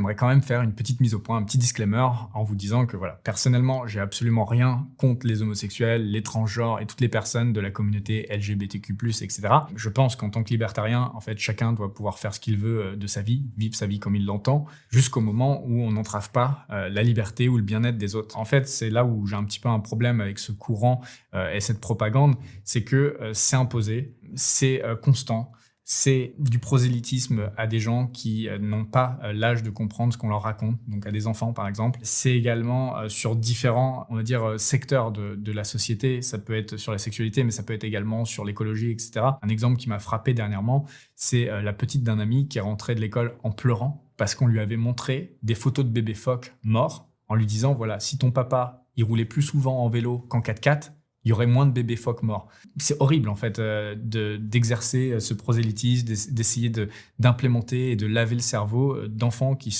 j'aimerais quand même faire une petite mise au point, un petit disclaimer en vous disant que voilà, personnellement, j'ai absolument rien contre les homosexuels, les transgenres et toutes les personnes de la communauté LGBTQ+, etc. Je pense qu'en tant que libertarien, en fait, chacun doit pouvoir faire ce qu'il veut de sa vie, vivre sa vie comme il l'entend, jusqu'au moment où on n'entrave pas la liberté ou le bien-être des autres. En fait, c'est là où j'ai un petit peu un problème avec ce courant et cette propagande, c'est que c'est imposé, c'est constant, c'est du prosélytisme à des gens qui n'ont pas l'âge de comprendre ce qu'on leur raconte, donc à des enfants par exemple. C'est également sur différents, on va dire, secteurs de la société. Ça peut être sur la sexualité, mais ça peut être également sur l'écologie, etc. Un exemple qui m'a frappé dernièrement, c'est la petite d'un ami qui est rentrée de l'école en pleurant parce qu'on lui avait montré des photos de bébés phoques morts en lui disant, voilà, si ton papa, il roulait plus souvent en vélo qu'en 4x4, il y aurait moins de bébés phoques morts. C'est horrible en fait d'exercer ce prosélytisme, d'essayer d'implémenter et de laver le cerveau d'enfants qui